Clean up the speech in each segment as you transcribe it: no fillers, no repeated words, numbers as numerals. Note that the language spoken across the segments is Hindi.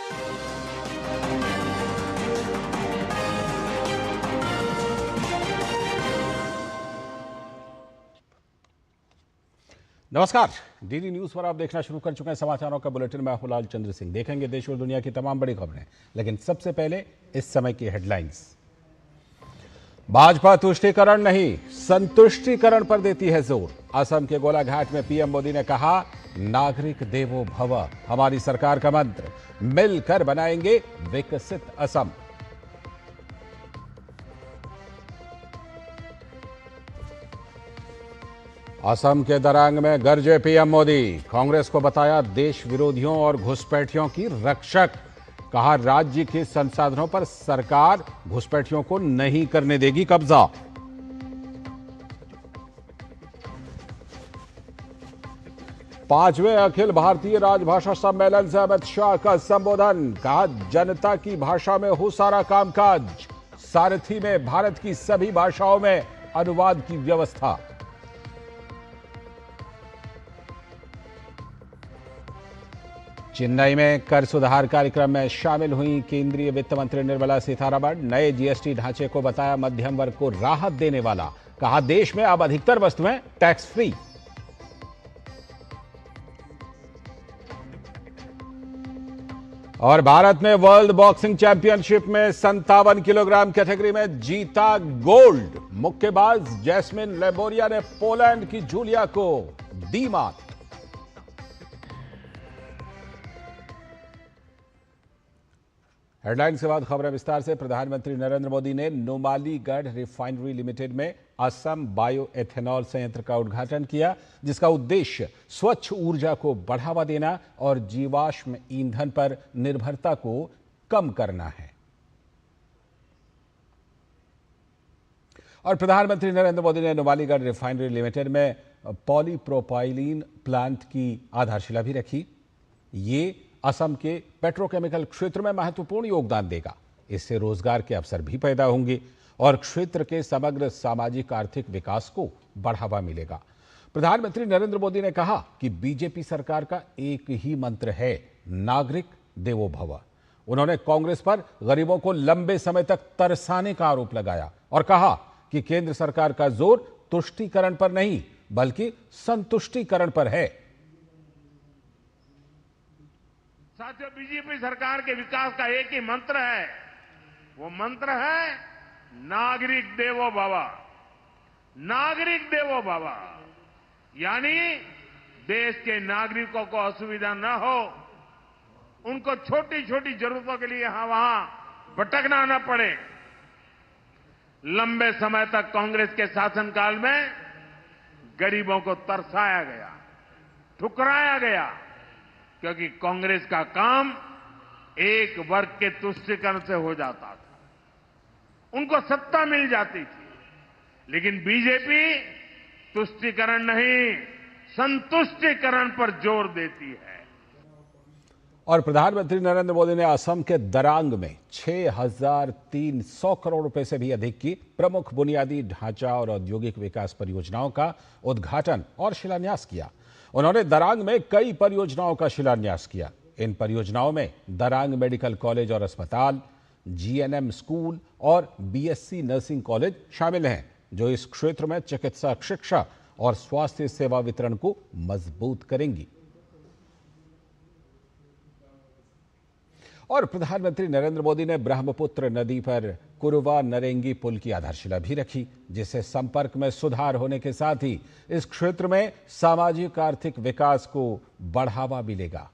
नमस्कार, डीडी न्यूज पर आप देखना शुरू कर चुके हैं समाचारों का बुलेटिन। मैं हूं लालचंद्र सिंह। देखेंगे देश और दुनिया की तमाम बड़ी खबरें, लेकिन सबसे पहले इस समय की हेडलाइंस। भाजपा तुष्टीकरण नहीं, संतुष्टीकरण पर देती है जोर। असम के गोलाघाट में पीएम मोदी ने कहा, नागरिक देवो भव हमारी सरकार का मंत्र, मिलकर बनाएंगे विकसित असम। असम के दरांग में गरजे पीएम मोदी, कांग्रेस को बताया देश विरोधियों और घुसपैठियों की रक्षक। कहा, राज्य के संसाधनों पर सरकार घुसपैठियों को नहीं करने देगी कब्जा। पांचवें अखिल भारतीय राजभाषा सम्मेलन से अमित शाह का संबोधन। कहा, जनता की भाषा में हो सारा कामकाज। सारथी में भारत की सभी भाषाओं में अनुवाद की व्यवस्था। चेन्नई में कर सुधार कार्यक्रम में शामिल हुई केंद्रीय वित्त मंत्री निर्मला सीतारमण। नए जीएसटी ढांचे को बताया मध्यम वर्ग को राहत देने वाला। कहा, देश में अब अधिकतर वस्तुएं टैक्स फ्री। और भारत ने वर्ल्ड बॉक्सिंग चैंपियनशिप में 57 किलोग्राम कैटेगरी में जीता गोल्ड। मुक्केबाज जैस्मिन लेबोरिया ने पोलैंड की जूलिया को दी मात। हेडलाइंस के बाद खबरें विस्तार से। प्रधानमंत्री नरेंद्र मोदी ने नुमालीगढ़ रिफाइनरी लिमिटेड में असम बायो एथेनॉल संयंत्र का उद्घाटन किया, जिसका उद्देश्य स्वच्छ ऊर्जा को बढ़ावा देना और जीवाश्म ईंधन पर निर्भरता को कम करना है। और प्रधानमंत्री नरेंद्र मोदी ने नुमालीगढ़ रिफाइनरी लिमिटेड में पॉलीप्रोपाइलीन प्लांट की आधारशिला भी रखी। ये असम के पेट्रोकेमिकल क्षेत्र में महत्वपूर्ण योगदान देगा। इससे रोजगार के अवसर भी पैदा होंगे और क्षेत्र के समग्र सामाजिक आर्थिक विकास को बढ़ावा मिलेगा। प्रधानमंत्री नरेंद्र मोदी ने कहा कि बीजेपी सरकार का एक ही मंत्र है, नागरिक देवो भव। उन्होंने कांग्रेस पर गरीबों को लंबे समय तक तरसाने का आरोप लगाया और कहा कि केंद्र सरकार का जोर तुष्टीकरण पर नहीं, बल्कि संतुष्टीकरण पर है। साथियों, बीजेपी सरकार के विकास का एक ही मंत्र है, वो मंत्र है नागरिक देवो भव। नागरिक देवो भव यानी देश के नागरिकों को असुविधा न हो, उनको छोटी छोटी जरूरतों के लिए यहां वहां भटकना न पड़े। लंबे समय तक कांग्रेस के शासनकाल में गरीबों को तरसाया गया, ठुकराया गया, क्योंकि कांग्रेस का काम एक वर्ग के तुष्टीकरण से हो जाता था, उनको सत्ता मिल जाती थी। लेकिन बीजेपी तुष्टीकरण नहीं, संतुष्टीकरण पर जोर देती है। और प्रधानमंत्री नरेंद्र मोदी ने असम के दरांग में 6,300 करोड़ रुपए से भी अधिक की प्रमुख बुनियादी ढांचा और औद्योगिक विकास परियोजनाओं का उद्घाटन और शिलान्यास किया। उन्होंने दरांग में कई परियोजनाओं का शिलान्यास किया। इन परियोजनाओं में दरांग मेडिकल कॉलेज और अस्पताल, जीएनएम स्कूल और बीएससी नर्सिंग कॉलेज शामिल हैं, जो इस क्षेत्र में चिकित्सा शिक्षा और स्वास्थ्य सेवा वितरण को मजबूत करेंगी। और प्रधानमंत्री नरेंद्र मोदी ने ब्रह्मपुत्र नदी पर कुरवा नरेंगी पुल की आधारशिला भी रखी, जिससे संपर्क में सुधार होने के साथ ही इस क्षेत्र में सामाजिक आर्थिक विकास को बढ़ावा मिलेगा।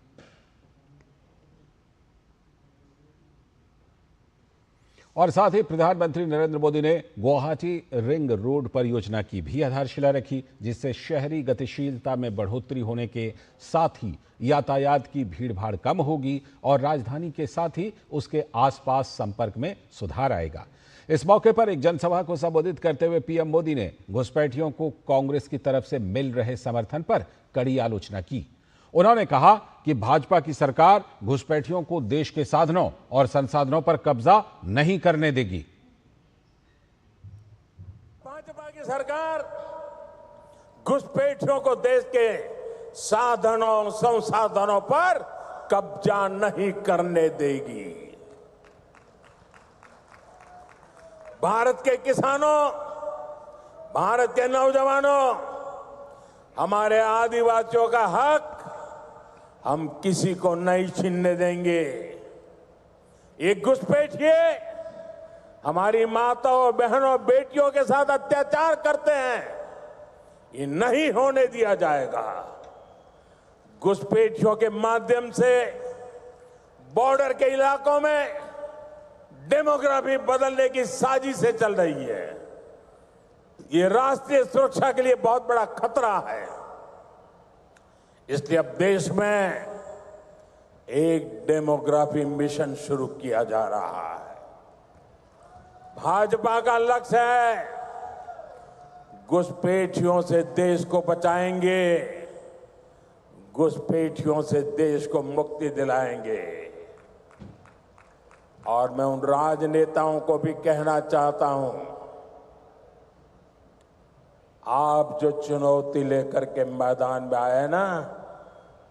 और साथ ही प्रधानमंत्री नरेंद्र मोदी ने गुवाहाटी रिंग रोड परियोजना की भी आधारशिला रखी, जिससे शहरी गतिशीलता में बढ़ोतरी होने के साथ ही यातायात की भीड़भाड़ कम होगी और राजधानी के साथ ही उसके आसपास संपर्क में सुधार आएगा। इस मौके पर एक जनसभा को संबोधित करते हुए पीएम मोदी ने घुसपैठियों को कांग्रेस की तरफ से मिल रहे समर्थन पर कड़ी आलोचना की। उन्होंने कहा कि भाजपा की सरकार घुसपैठियों को देश के साधनों और संसाधनों पर कब्जा नहीं करने देगी। भाजपा की सरकार घुसपैठियों को देश के साधनों संसाधनों पर कब्जा नहीं करने देगी। भारत के किसानों, भारत के नौजवानों, हमारे आदिवासियों का हक हम किसी को नहीं छीनने देंगे। ये घुसपैठिए हमारी माताओं, बहनों, बेटियों के साथ अत्याचार करते हैं, ये नहीं होने दिया जाएगा। घुसपैठियों के माध्यम से बॉर्डर के इलाकों में डेमोग्राफी बदलने की साजिशें चल रही है। ये राष्ट्रीय सुरक्षा के लिए बहुत बड़ा खतरा है। इसलिए अब देश में एक डेमोग्राफी मिशन शुरू किया जा रहा है। भाजपा का लक्ष्य है घुसपैठियों से देश को बचाएंगे, घुसपैठियों से देश को मुक्ति दिलाएंगे। और मैं उन राजनेताओं को भी कहना चाहता हूं, आप जो चुनौती लेकर के मैदान में आए ना,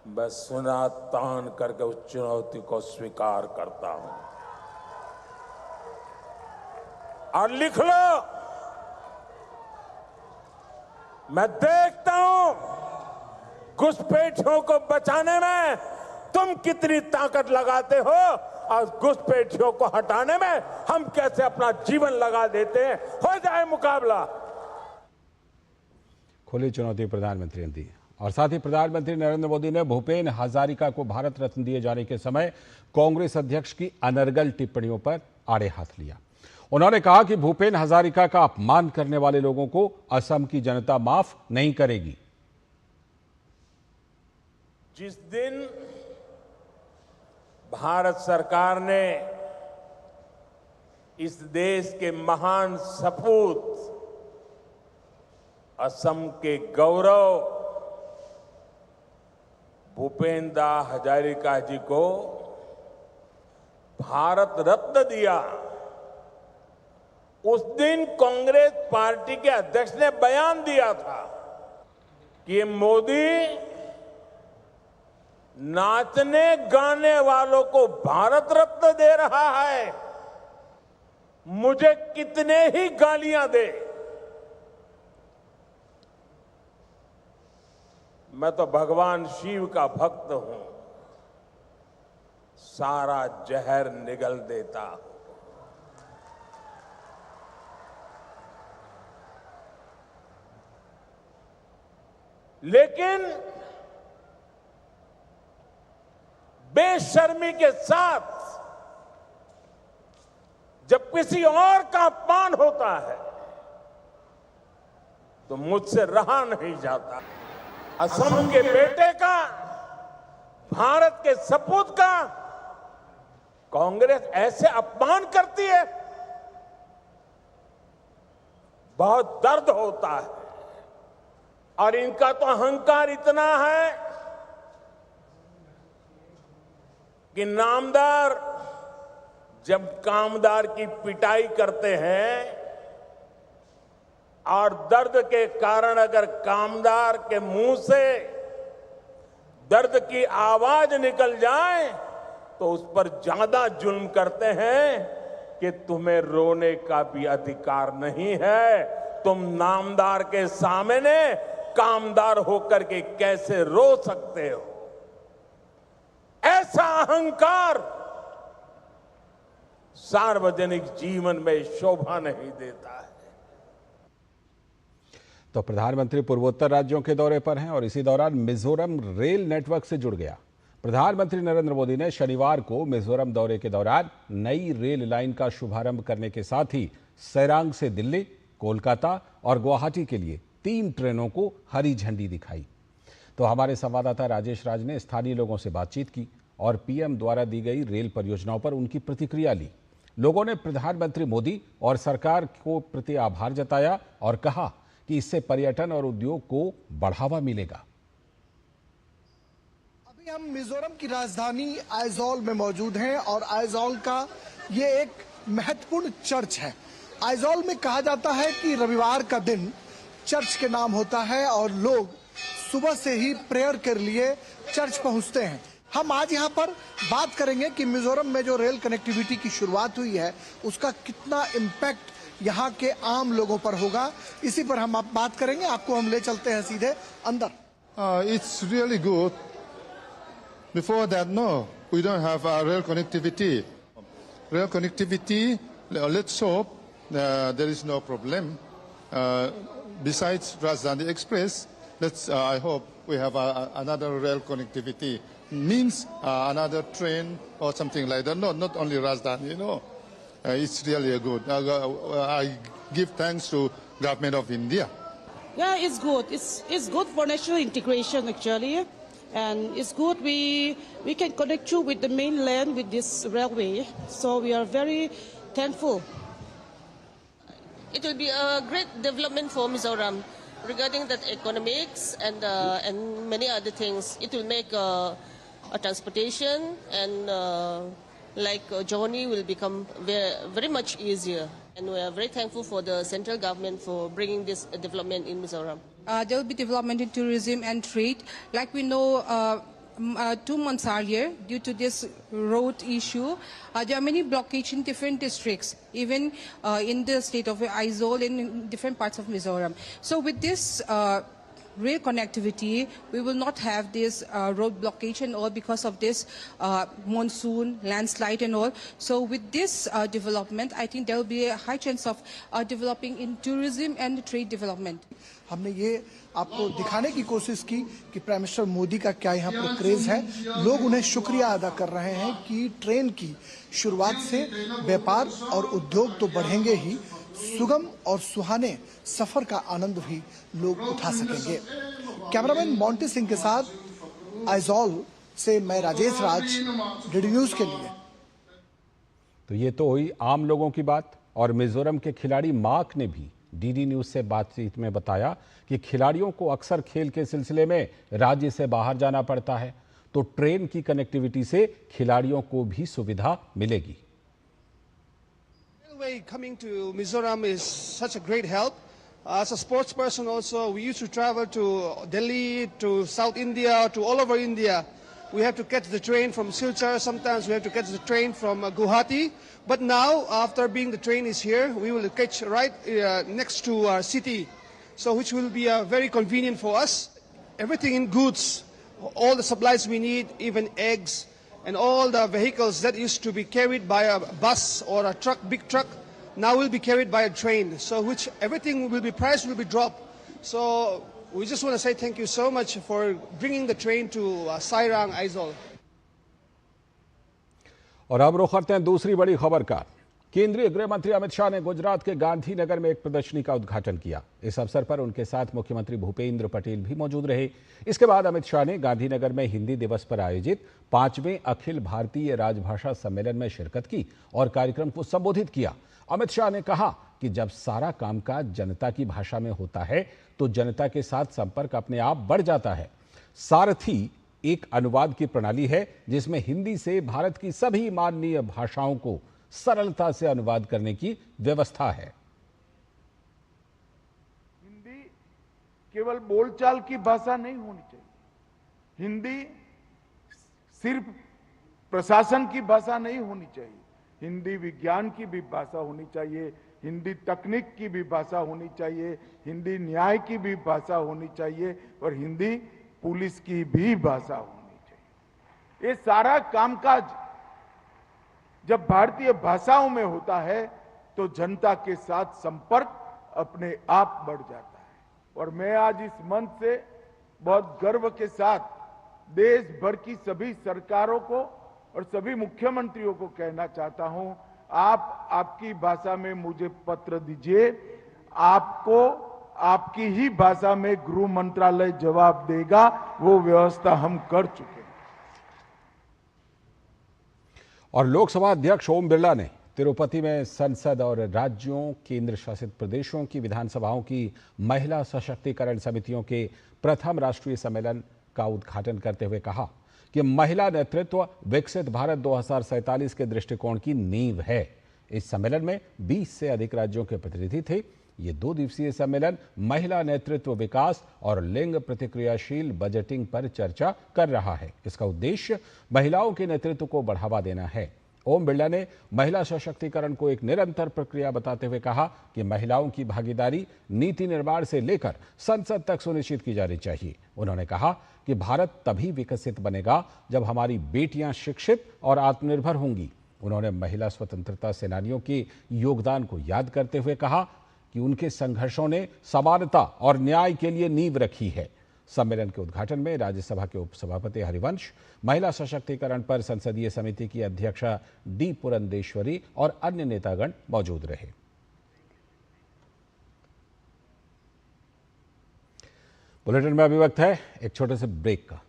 बस सुना तान करके उस चुनौती को स्वीकार करता हूं। और लिख लो, मैं देखता हूं घुसपैठियों को बचाने में तुम कितनी ताकत लगाते हो और घुसपैठियों को हटाने में हम कैसे अपना जीवन लगा देते हैं। हो जाए मुकाबला। खुली चुनौती प्रधानमंत्री ने दी। और साथ ही प्रधानमंत्री नरेंद्र मोदी ने भूपेन हजारिका को भारत रत्न दिए जाने के समय कांग्रेस अध्यक्ष की अनर्गल टिप्पणियों पर आड़े हाथ लिया। उन्होंने कहा कि भूपेन हजारिका का अपमान करने वाले लोगों को असम की जनता माफ नहीं करेगी। जिस दिन भारत सरकार ने इस देश के महान सपूत असम के गौरव भूपेंद्र हजारिका जी को भारत रत्न दिया, उस दिन कांग्रेस पार्टी के अध्यक्ष ने बयान दिया था कि ये मोदी नाचने गाने वालों को भारत रत्न दे रहा है, मुझे कितने ही गालियां दे, मैं तो भगवान शिव का भक्त हूं, सारा जहर निगल देता हूं। लेकिन बेशर्मी के साथ जब किसी और का अपमान होता है तो मुझसे रहा नहीं जाता। असम के बेटे का, भारत के सपूत का कांग्रेस ऐसे अपमान करती है, बहुत दर्द होता है। और इनका तो अहंकार इतना है कि नामदार जब कामदार की पिटाई करते हैं और दर्द के कारण अगर कामदार के मुंह से दर्द की आवाज निकल जाए तो उस पर ज्यादा जुल्म करते हैं कि तुम्हें रोने का भी अधिकार नहीं है, तुम नामदार के सामने कामदार होकर के कैसे रो सकते हो। ऐसा अहंकार सार्वजनिक जीवन में शोभा नहीं देता है। तो प्रधानमंत्री पूर्वोत्तर राज्यों के दौरे पर हैं और इसी दौरान मिजोरम रेल नेटवर्क से जुड़ गया। प्रधानमंत्री नरेंद्र मोदी ने शनिवार को मिजोरम दौरे के दौरान नई रेल लाइन का शुभारंभ करने के साथ ही सैरांग से दिल्ली, कोलकाता और गुवाहाटी के लिए 3 ट्रेनों को हरी झंडी दिखाई। तो हमारे संवाददाता राजेश राज ने स्थानीय लोगों से बातचीत की और पीएम द्वारा दी गई रेल परियोजनाओं पर उनकी प्रतिक्रिया ली। लोगों ने प्रधानमंत्री मोदी और सरकार को प्रति आभार जताया और कहा कि इससे पर्यटन और उद्योग को बढ़ावा मिलेगा। अभी हम मिजोरम की राजधानी आइजॉल में मौजूद हैं और आइजॉल का ये एक महत्वपूर्ण चर्च है। आइजॉल में कहा जाता है कि रविवार का दिन चर्च के नाम होता है और लोग सुबह से ही प्रेयर के लिए चर्च पहुंचते हैं। हम आज यहाँ पर बात करेंगे कि मिजोरम में जो रेल कनेक्टिविटी की शुरुआत हुई है उसका कितना इम्पैक्ट यहाँ के आम लोगों पर होगा, इसी पर हम बात करेंगे। आपको हम ले चलते हैं सीधे अंदर। It's really good. Before that, no, we don't have rail connectivity. Rail connectivity, let's hope there is no problem. Besides Rajdhani Express, I hope we have another rail connectivity. Means another train or something like that. No, not only Rajdhani, it's really good. I give thanks to Government of India. Yeah, it's good. It's good for national integration actually, and it's good we can connect you with the mainland with this railway. So we are very thankful. It will be a great development for Mizoram regarding that economics and many other things. It will make a transportation and journey will become very much easier. And we are very thankful for the central government for bringing this development in Mizoram. There will be development in tourism and trade. Like we know, 2 months earlier, due to this road issue, there are many blockages in different districts, even in the state of Aizawl and in different parts of Mizoram. So with this rail connectivity, we will not have this road blockage and all because of this monsoon, landslide and all. So with this development, I think there will be a high chance of developing in tourism and trade development. हमने ये आपको दिखाने की कोशिश की कि प्राइम मिनिस्टर मोदी का क्या यहाँ पर क्रेज है। लोग उन्हें शुक्रिया अदा कर रहे हैं कि ट्रेन की शुरुआत से व्यापार और उद्योग तो बढ़ेंगे ही, सुगम और सुहाने सफर का आनंद भी लोग उठा सकेंगे। कैमरामैन मोंटी सिंह के साथ आइजॉल से मैं राजेश राज, डीडी न्यूज के लिए। तो ये तो हुई आम लोगों की बात। और मिजोरम के खिलाड़ी मार्क ने भी डीडी न्यूज से बातचीत में बताया कि खिलाड़ियों को अक्सर खेल के सिलसिले में राज्य से बाहर जाना पड़ता है, तो ट्रेन की कनेक्टिविटी से खिलाड़ियों को भी सुविधा मिलेगी। Coming to Mizoram is such a great help. As a sports person also, we used to travel to Delhi, to South India, to all over India. We have to catch the train from Silchar, sometimes we have to catch the train from Guwahati. But now, after being the train is here, we will catch right next to our city, so which will be very convenient for us. Everything in goods, all the supplies we need, even eggs, and all the vehicles that used to be carried by a bus or a truck, big truck, now will be carried by a train. So which everything will be, price will be dropped. So we just want to say thank you so much for bringing the train to Sairang, Aizawl. और अब रुख करते हैं दूसरी बड़ी खबर का। केंद्रीय गृह मंत्री अमित शाह ने गुजरात के गांधीनगर में एक प्रदर्शनी का उद्घाटन किया। इस अवसर पर उनके साथ मुख्यमंत्री भूपेंद्र पटेल भी मौजूद रहे। इसके बाद अमित शाह ने गांधीनगर में हिंदी दिवस पर आयोजित 5वें अखिल भारतीय राजभाषा सम्मेलन में शिरकत की और कार्यक्रम को संबोधित किया। अमित शाह ने कहा कि जब सारा कामकाज जनता की भाषा में होता है तो जनता के साथ संपर्क अपने आप बढ़ जाता है। सारथी एक अनुवाद की प्रणाली है जिसमें हिंदी से भारत की सभी माननीय भाषाओं को सरलता से अनुवाद करने की व्यवस्था है। हिंदी केवल बोलचाल की भाषा नहीं होनी चाहिए, हिंदी सिर्फ प्रशासन की भाषा नहीं होनी चाहिए, हिंदी विज्ञान की भी भाषा होनी चाहिए, हिंदी तकनीक की भी भाषा होनी चाहिए, हिंदी न्याय की भी भाषा होनी चाहिए और हिंदी पुलिस की भी भाषा होनी चाहिए। ये सारा कामकाज जब भारतीय भाषाओं में होता है तो जनता के साथ संपर्क अपने आप बढ़ जाता है। और मैं आज इस मंच से बहुत गर्व के साथ देश भर की सभी सरकारों को और सभी मुख्यमंत्रियों को कहना चाहता हूं, आप आपकी भाषा में मुझे पत्र दीजिए, आपको आपकी ही भाषा में गृह मंत्रालय जवाब देगा, वो व्यवस्था हम कर चुके हैं। और लोकसभा अध्यक्ष ओम बिरला ने तिरुपति में संसद और राज्यों, केंद्र शासित प्रदेशों की विधानसभाओं की महिला सशक्तिकरण समितियों के प्रथम राष्ट्रीय सम्मेलन का उद्घाटन करते हुए कहा कि महिला नेतृत्व विकसित भारत 2047 के दृष्टिकोण की नींव है। इस सम्मेलन में 20 से अधिक राज्यों के प्रतिनिधि थे। ये 2 दिवसीय सम्मेलन महिला नेतृत्व विकास और लिंग प्रतिक्रियाशील बजटिंग पर चर्चा कर रहा है। इसका उद्देश्य महिलाओं के नेतृत्व को बढ़ावा देना है। ओम बिरला ने महिला सशक्तिकरण को एक निरंतर प्रक्रिया बताते हुए कहा कि महिलाओं की भागीदारी नीति निर्माण से लेकर संसद तक सुनिश्चित की जानी चाहिए। उन्होंने कहा कि भारत तभी विकसित बनेगा जब हमारी बेटियां शिक्षित और आत्मनिर्भर होंगी। उन्होंने महिला स्वतंत्रता सेनानियों के योगदान को याद करते हुए कहा कि उनके संघर्षों ने समानता और न्याय के लिए नींव रखी है। सम्मेलन के उद्घाटन में राज्यसभा के उपसभापति हरिवंश, महिला सशक्तिकरण पर संसदीय समिति की अध्यक्षा डी पुरंदेश्वरी और अन्य नेतागण मौजूद रहे। बुलेटिन में अभी वक्त है एक छोटे से ब्रेक का।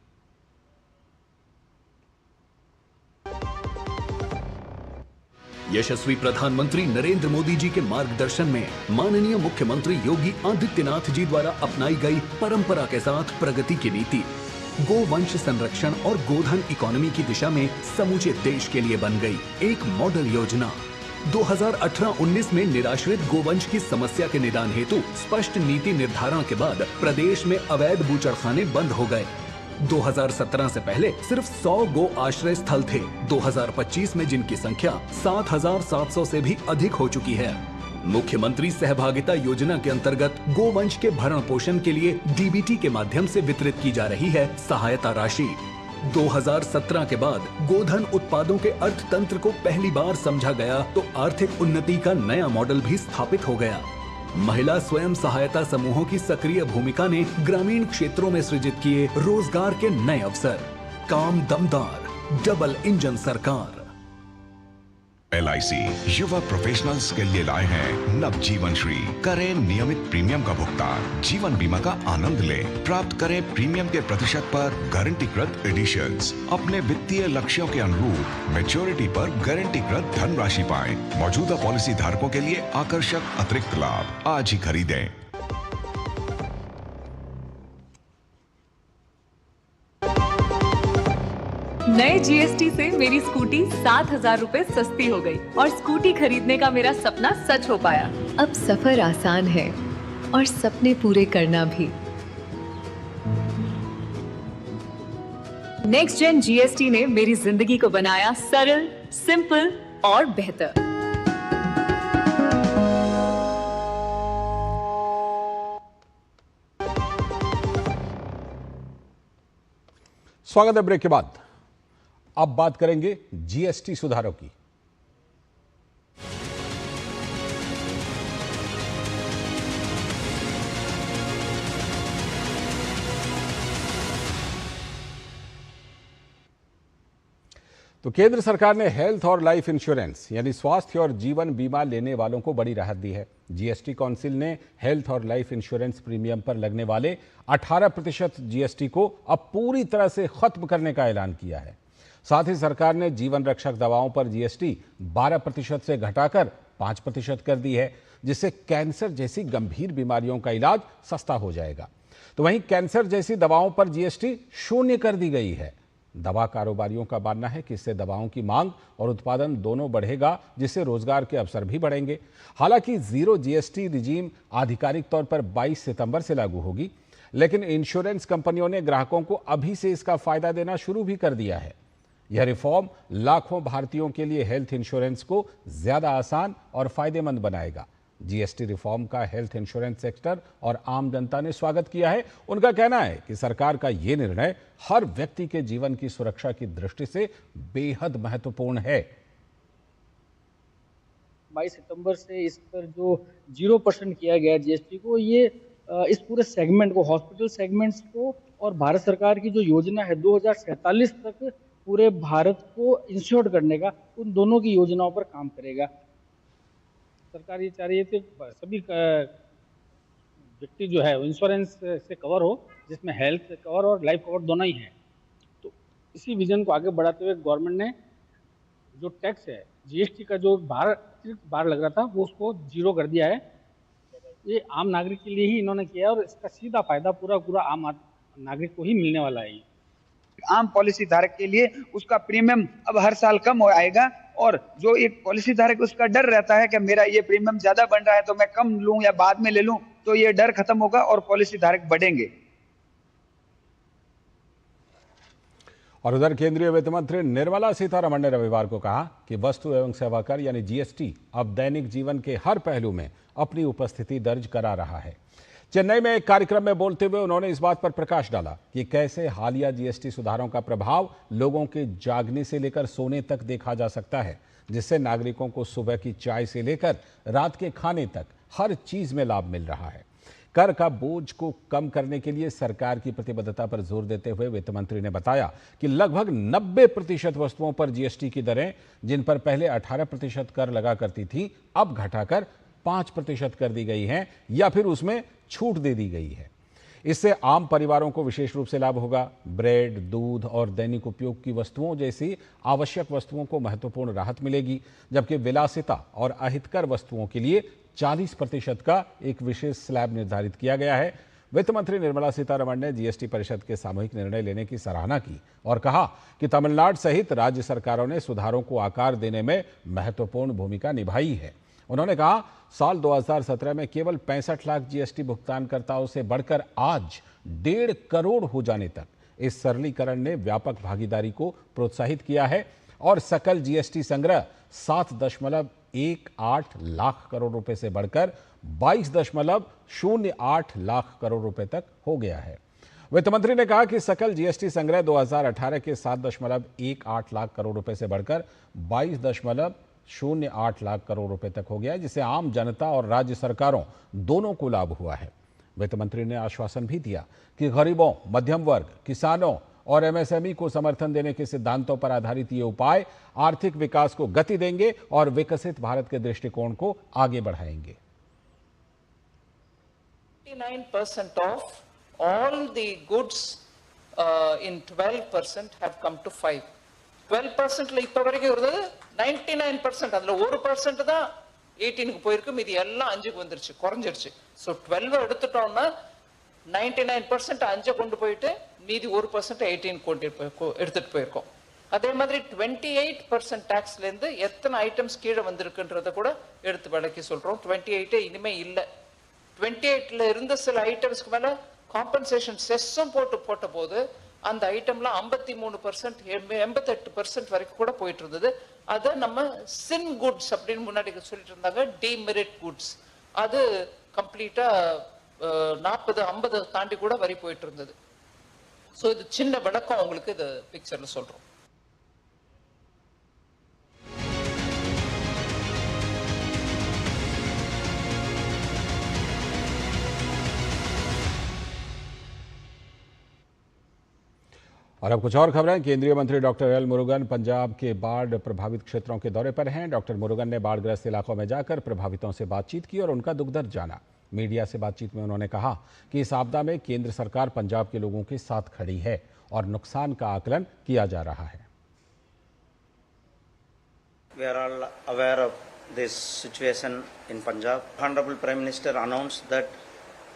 यशस्वी प्रधानमंत्री नरेंद्र मोदी जी के मार्गदर्शन में माननीय मुख्यमंत्री योगी आदित्यनाथ जी द्वारा अपनाई गई परंपरा के साथ प्रगति की नीति गोवंश संरक्षण और गोधन इकोनॉमी की दिशा में समूचे देश के लिए बन गई एक मॉडल योजना। 2018-19 में निराश्रित गोवंश की समस्या के निदान हेतु स्पष्ट नीति निर्धारण के बाद प्रदेश में अवैध बूचड़खाने बंद हो गए। 2017 से पहले सिर्फ 100 गो आश्रय स्थल थे। 2025 में जिनकी संख्या 7,700 से भी अधिक हो चुकी है। मुख्यमंत्री सहभागिता योजना के अंतर्गत गोवंश के भरण पोषण के लिए डीबीटी के माध्यम से वितरित की जा रही है सहायता राशि। 2017 के बाद गोधन उत्पादों के अर्थतंत्र को पहली बार समझा गया तो आर्थिक उन्नति का नया मॉडल भी स्थापित हो गया। महिला स्वयं सहायता समूहों की सक्रिय भूमिका ने ग्रामीण क्षेत्रों में सृजित किए रोजगार के नए अवसर। काम दमदार, डबल इंजन सरकार। LIC युवा प्रोफेशनल्स के लिए लाए हैं नवजीवन श्री। करें नियमित प्रीमियम का भुगतान, जीवन बीमा का आनंद लें, प्राप्त करें प्रीमियम के प्रतिशत पर गारंटीकृत एडिशंस। अपने वित्तीय लक्ष्यों के अनुरूप मैच्योरिटी पर गारंटीकृत धनराशि पाएं। मौजूदा पॉलिसी धारकों के लिए आकर्षक अतिरिक्त लाभ। आज ही खरीदें। नए जीएसटी से मेरी स्कूटी 7,000 रुपए सस्ती हो गई और स्कूटी खरीदने का मेरा सपना सच हो पाया। अब सफर आसान है और सपने पूरे करना भी। नेक्स्ट जेन जीएसटी ने मेरी जिंदगी को बनाया सरल, सिंपल और बेहतर। स्वागत है ब्रेक के बाद। अब बात करेंगे जीएसटी सुधारों की। तो केंद्र सरकार ने हेल्थ और लाइफ इंश्योरेंस यानी स्वास्थ्य और जीवन बीमा लेने वालों को बड़ी राहत दी है। जीएसटी काउंसिल ने हेल्थ और लाइफ इंश्योरेंस प्रीमियम पर लगने वाले 18% जीएसटी को अब पूरी तरह से खत्म करने का ऐलान किया है। साथ ही सरकार ने जीवन रक्षक दवाओं पर जीएसटी 12% से घटाकर 5% कर दी है, जिससे कैंसर जैसी गंभीर बीमारियों का इलाज सस्ता हो जाएगा। तो वहीं कैंसर जैसी दवाओं पर जीएसटी 0 कर दी गई है। दवा कारोबारियों का मानना है कि इससे दवाओं की मांग और उत्पादन दोनों बढ़ेगा, जिससे रोजगार के अवसर भी बढ़ेंगे। हालांकि जीरो जीएसटी रिजीम आधिकारिक तौर पर 22 सितंबर से लागू होगी, लेकिन इंश्योरेंस कंपनियों ने ग्राहकों को अभी से इसका फायदा देना शुरू भी कर दिया है। यह रिफॉर्म लाखों भारतीयों के लिए हेल्थ इंश्योरेंस को ज्यादा आसान और फायदेमंद बनाएगा। जीएसटी रिफॉर्म का हेल्थ इंश्योरेंस सेक्टर और आम जनता ने स्वागत किया है। उनका कहना है कि सरकार का यह निर्णय हर व्यक्ति के जीवन की सुरक्षा की दृष्टि से बेहद महत्वपूर्ण है। 22 सितंबर से इस पर जो 0% किया गया जीएसटी को, ये इस पूरे सेगमेंट को, हॉस्पिटल सेगमेंट्स को और भारत सरकार की जो योजना है 2047 तक पूरे भारत को इंश्योर्ड करने का, उन दोनों की योजनाओं पर काम करेगा। सरकार ये चाह रही है कि सभी व्यक्ति जो है इंश्योरेंस से कवर हो, जिसमें हेल्थ कवर और लाइफ कवर दोनों ही है। तो इसी विजन को आगे बढ़ाते हुए गवर्नमेंट ने जो टैक्स है, जीएसटी का जो अतिरिक्त भार लग रहा था, वो उसको 0 कर दिया है। ये आम नागरिक के लिए ही इन्होंने किया है और इसका सीधा फायदा पूरा आम नागरिक को ही मिलने वाला है। आम पॉलिसी धारक के लिए उसका प्रीमियम अब हर साल कम हो आएगा, और जो एक पॉलिसी धारक उसका डर रहता है कि मेरा ये प्रीमियम ज्यादा बन रहा है तो मैं कम लूं या बाद में ले लूं, तो ये डर खत्म होगा और पॉलिसी धारक बढ़ेंगे। और उधर केंद्रीय वित्त मंत्री निर्मला सीतारमण ने रविवार को कहा कि वस्तु एवं सेवा कर यानी जीएसटी अब दैनिक जीवन के हर पहलू में अपनी उपस्थिति दर्ज करा रहा है। चेन्नई में एक कार्यक्रम में बोलते हुए उन्होंने इस बात पर प्रकाश डाला कि कैसे हालिया जीएसटी सुधारों का प्रभाव लोगों के जागने से लेकर सोने तक देखा जा सकता है, जिससे नागरिकों को सुबह की चाय से लेकर रात के खाने तक हर चीज में लाभ मिल रहा है। कर का बोझ को कम करने के लिए सरकार की प्रतिबद्धता पर जोर देते हुए वित्त मंत्री ने बताया कि लगभग 90% वस्तुओं पर जीएसटी की दरें, जिन पर पहले 18% कर लगा करती थी, अब घटाकर 5% कर दी गई हैं या फिर उसमें छूट दे दी गई है। इससे आम परिवारों को विशेष रूप से लाभ होगा। ब्रेड, दूध और दैनिक उपयोग की वस्तुओं जैसी आवश्यक वस्तुओं को महत्वपूर्ण राहत मिलेगी, जबकि विलासिता और अहितकर वस्तुओं के लिए 40% का एक विशेष स्लैब निर्धारित किया गया है। वित्त मंत्री निर्मला सीतारमण ने जीएसटी परिषद के सामूहिक निर्णय लेने की सराहना की और कहा कि तमिलनाडु सहित राज्य सरकारों ने सुधारों को आकार देने में महत्वपूर्ण भूमिका निभाई है। उन्होंने कहा, साल 2017 में केवल 65 लाख जीएसटी भुगतानकर्ताओं से बढ़कर आज 1.5 करोड़ हो जाने तक इस सरलीकरण ने व्यापक भागीदारी को प्रोत्साहित किया है और सकल जीएसटी संग्रह 7.18 लाख करोड़ रुपए से बढ़कर 22.08 लाख करोड़ रुपए तक हो गया है। वित्त मंत्री ने कहा कि सकल जीएसटी संग्रह 2018 के 7.18 लाख करोड़ रुपए से बढ़कर 22.08 लाख करोड़ रुपए तक हो गया, जिससे आम जनता और राज्य सरकारों दोनों को लाभ हुआ है। वित्त मंत्री ने आश्वासन भी दिया कि गरीबों, मध्यम वर्ग, किसानों और एमएसएमई को समर्थन देने के सिद्धांतों पर आधारित ये उपाय आर्थिक विकास को गति देंगे और विकसित भारत के दृष्टिकोण को आगे बढ़ाएंगे। 99% of all the goods in 12% have come to 5. 12%ல இப்ப வரைக்கும் இருந்தது 99%, அதுல 1% தான் 18க்கு போயிருக்கு, மீதி எல்லாம் 5க்கு வந்துருச்சு, குறைஞ்சிருச்சு. ஸோ 12 எடுத்துட்டோம்னா 99% 5 கொண்டு போயிட்டு மீதி 1% 18 எடுத்துட்டு போயிருக்கோம். அதே மாதிரி 28% டாக்ஸ்ல இருந்து எத்தனை ஐட்டம்ஸ் கீழே வந்திருக்குன்றத கூட எடுத்து விளக்கி சொல்றோம். 28 இனிமே இல்ல. 28ல இருந்த சில ஐட்டம்ஸ்க்கு மேல காம்பன்சேஷன் செஸ்ஸும் போட்ட போது அந்த ஐட்டம்லாம் 53%, 88% வரைக்கும் கூட போயிட்டு இருந்தது. அதை நம்ம சின் குட்ஸ் அப்படின்னு முன்னாடி சொல்லிட்டு இருந்தாங்க, டிமெரிட் குட்ஸ். அது கம்ப்ளீட்டா 40-50 தாண்டி கூட வரி போயிட்டு இருந்தது. ஸோ இது சின்ன விளக்கம் உங்களுக்கு இது பிக்சர்ல சொல்றோம். और अब कुछ और खबरें। केंद्रीय मंत्री डॉक्टर एल मुरुगन पंजाब के बाढ़ प्रभावित क्षेत्रों के दौरे पर हैं। डॉक्टर मुरुगन ने बाढ़ग्रस्त इलाकों में जाकर प्रभावितों से बातचीत की और उनका दुख दर्द जाना। मीडिया से बातचीत में उन्होंने कहा कि इस आपदा में केंद्र सरकार पंजाब के लोगों के साथ खड़ी है और नुकसान का आकलन किया जा रहा है। We are all aware of this situation in Punjab. Honorable Prime Minister announced that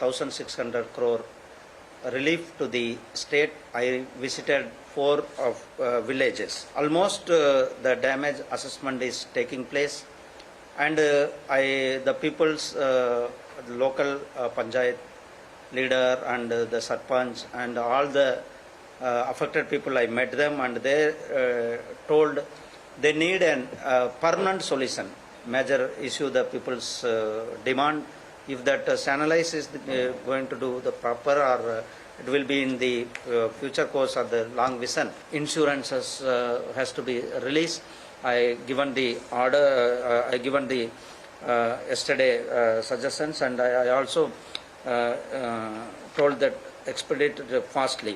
1,600 crore relief to the state. I visited 4 of villages. Almost the damage assessment is taking place, and the people's local panchayat leader and the sarpanch and all the affected people, I met them, and they told they need a permanent solution. Major issue the people's demand. If that Sanalise is going to do the proper, or it will be in the future course or the long vision, insurance has to be released. I given the order, I given the yesterday suggestions, and I also told that expedite fastly.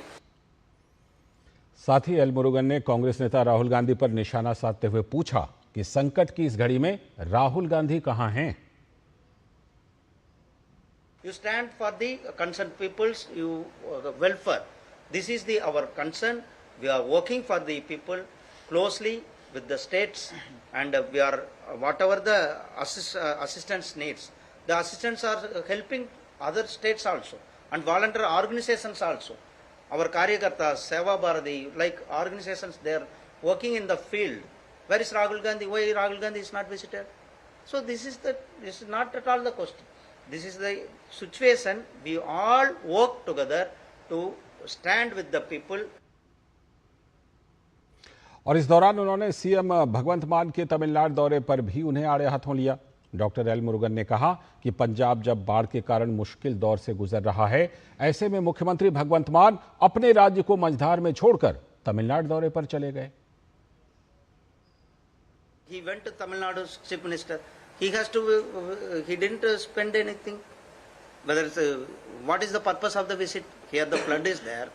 साथ ही एल मुरुगन ने कांग्रेस नेता राहुल गांधी पर निशाना साधते हुए पूछा कि संकट की इस घड़ी में राहुल गांधी कहां हैं? You stand for the concerned people's welfare. This is our concern. We are working for the people closely with the states, and we are whatever the assistance needs. The assistants are helping other states also and volunteer organizations also. our Karyakartas, Seva Bharati, like organizations, they are working in the field. Where is Rahul Gandhi? Why Rahul Gandhi is not visited? So this is not at all the question. This is the situation. We all work together to stand with the people. और इस दौरान उन्होंने सीएम भगवंत मान के तमिलनाडु दौरे पर भी उन्हें आड़े हाथों लिया। डॉक्टर एल मुरुगन ने कहा कि पंजाब जब बाढ़ के कारण मुश्किल दौर से गुजर रहा है, ऐसे में मुख्यमंत्री भगवंत मान अपने राज्य को मझधार में छोड़कर तमिलनाडु दौरे पर चले गए। He went to Tamil Nadu, Chief Minister. He didn't spend anything. Whether it's what is the purpose of the visit? Here the flood is there.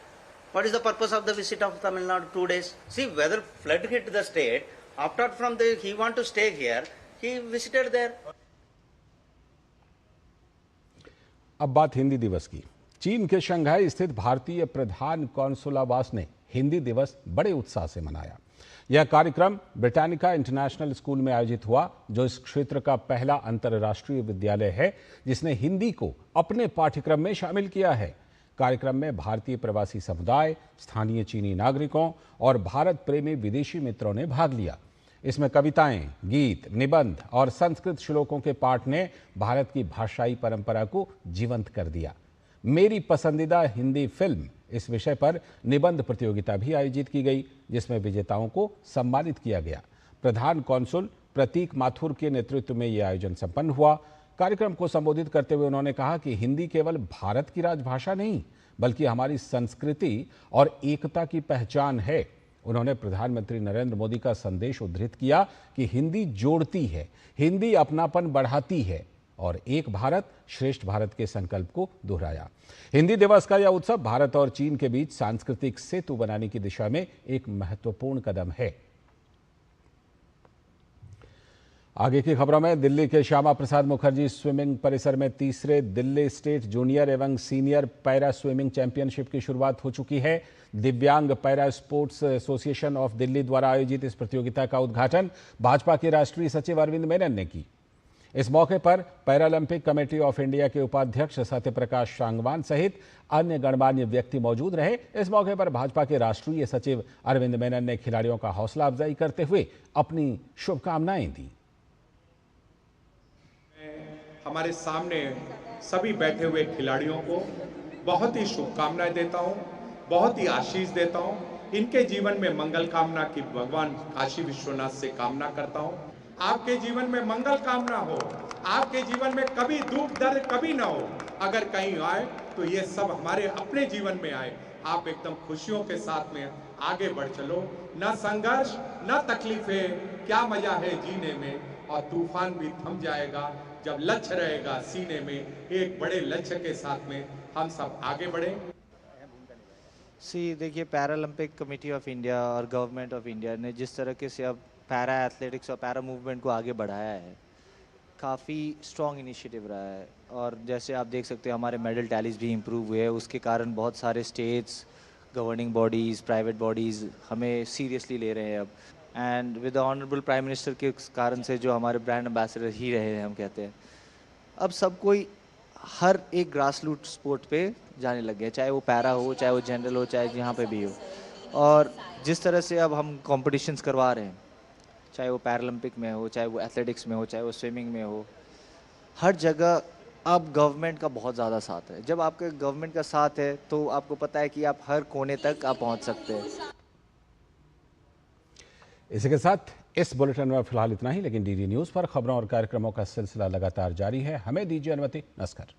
What is the purpose of the visit of Tamil Nadu 2 days? See, whether flood hit the state, after from the he want to stay here, he visited there. अब बात हिंदी दिवस की। चीन के शंघाई स्थित भारतीय प्रधान कौंसुलावास ने हिंदी दिवस बड़े उत्साह से मनाया। यह कार्यक्रम ब्रिटानिका इंटरनेशनल स्कूल में आयोजित हुआ, जो इस क्षेत्र का पहला अंतर्राष्ट्रीय विद्यालय है जिसने हिंदी को अपने पाठ्यक्रम में शामिल किया है। कार्यक्रम में भारतीय प्रवासी समुदाय, स्थानीय चीनी नागरिकों और भारत प्रेमी विदेशी मित्रों ने भाग लिया। इसमें कविताएं, गीत, निबंध और संस्कृत श्लोकों के पाठ ने भारत की भाषाई परंपरा को जीवंत कर दिया। मेरी पसंदीदा हिंदी फिल्म इस विषय पर निबंध प्रतियोगिता भी आयोजित की गई, जिसमें विजेताओं को सम्मानित किया गया। प्रधान कौंसुल प्रतीक माथुर के नेतृत्व में यह आयोजन संपन्न हुआ। कार्यक्रम को संबोधित करते हुए उन्होंने कहा कि हिंदी केवल भारत की राजभाषा नहीं, बल्कि हमारी संस्कृति और एकता की पहचान है। उन्होंने प्रधानमंत्री नरेंद्र मोदी का संदेश उद्धृत किया कि हिंदी जोड़ती है, हिंदी अपनापन बढ़ाती है और एक भारत श्रेष्ठ भारत के संकल्प को दोहराया। हिंदी दिवस का यह उत्सव भारत और चीन के बीच सांस्कृतिक सेतु बनाने की दिशा में एक महत्वपूर्ण कदम है। आगे की खबरों में दिल्ली के श्यामा प्रसाद मुखर्जी स्विमिंग परिसर में तीसरे दिल्ली स्टेट जूनियर एवं सीनियर पैरा स्विमिंग चैंपियनशिप की शुरुआत हो चुकी है। दिव्यांग para sports association of Delhi द्वारा आयोजित इस प्रतियोगिता का उद्घाटन भाजपा के राष्ट्रीय सचिव अरविंद मेनन ने की। इस मौके पर पैरालंपिक कमेटी ऑफ इंडिया के उपाध्यक्ष सत्यप्रकाश सांगवान सहित अन्य गणमान्य व्यक्ति मौजूद रहे। इस मौके पर भाजपा के राष्ट्रीय सचिव अरविंद मेनन ने खिलाड़ियों का हौसला अफजाई करते हुए अपनी शुभकामनाएं दी। हमारे सामने सभी बैठे हुए खिलाड़ियों को बहुत ही शुभकामनाएं देता हूं, बहुत ही आशीष देता हूं। इनके जीवन में मंगल कामना की भगवान काशी विश्वनाथ से कामना करता हूं। आपके जीवन में मंगल कामना हो, आपके जीवन में कभी दुख दर्द कभी ना हो। अगर कहीं आए तो ये सब हमारे अपने जीवन में आए। आप एकदम खुशियों के साथ में आगे बढ़ चलो। न संघर्ष न तकलीफें, क्या मजा है जीने में। और तूफान भी थम जाएगा जब लक्ष्य रहेगा सीने में। एक बड़े लक्ष्य के साथ में हम सब आगे बढ़ें। देखिए, पैरालंपिक कमेटी ऑफ इंडिया और गवर्नमेंट ऑफ इंडिया ने जिस तरीके से अब पैरा एथलेटिक्स और पैरा मूवमेंट को आगे बढ़ाया है, काफ़ी स्ट्रॉन्ग इनिशिएटिव रहा है। और जैसे आप देख सकते हैं, हमारे मेडल टैलीज भी इम्प्रूव हुए हैं। उसके कारण बहुत सारे states, governing bodies, private bodies हमें सीरियसली ले रहे हैं अब। And with the honourable prime minister के कारण से जो हमारे ब्रांड एम्बेसडर ही रहे हैं, हम कहते हैं, अब सब कोई हर एक ग्रास रूट स्पोर्ट पे जाने लग गया, चाहे वो पैरा हो, चाहे वो जनरल हो, चाहे जहाँ पे भी हो। और जिस तरह से अब हम कॉम्पिटिशन्स करवा रहे हैं, चाहे वो पैरालंपिक में हो, चाहे वो एथलेटिक्स में हो, चाहे वो स्विमिंग में हो, हर जगह अब गवर्नमेंट का बहुत ज़्यादा साथ है। जब आपके गवर्नमेंट का साथ है तो आपको पता है कि आप हर कोने तक आप पहुँच सकते हैं। इसी के साथ इस बुलेटिन में फिलहाल इतना ही, लेकिन डीडी न्यूज़ पर खबरों और कार्यक्रमों का सिलसिला लगातार जारी है। हमें दीजिए अनुमति। नमस्कार।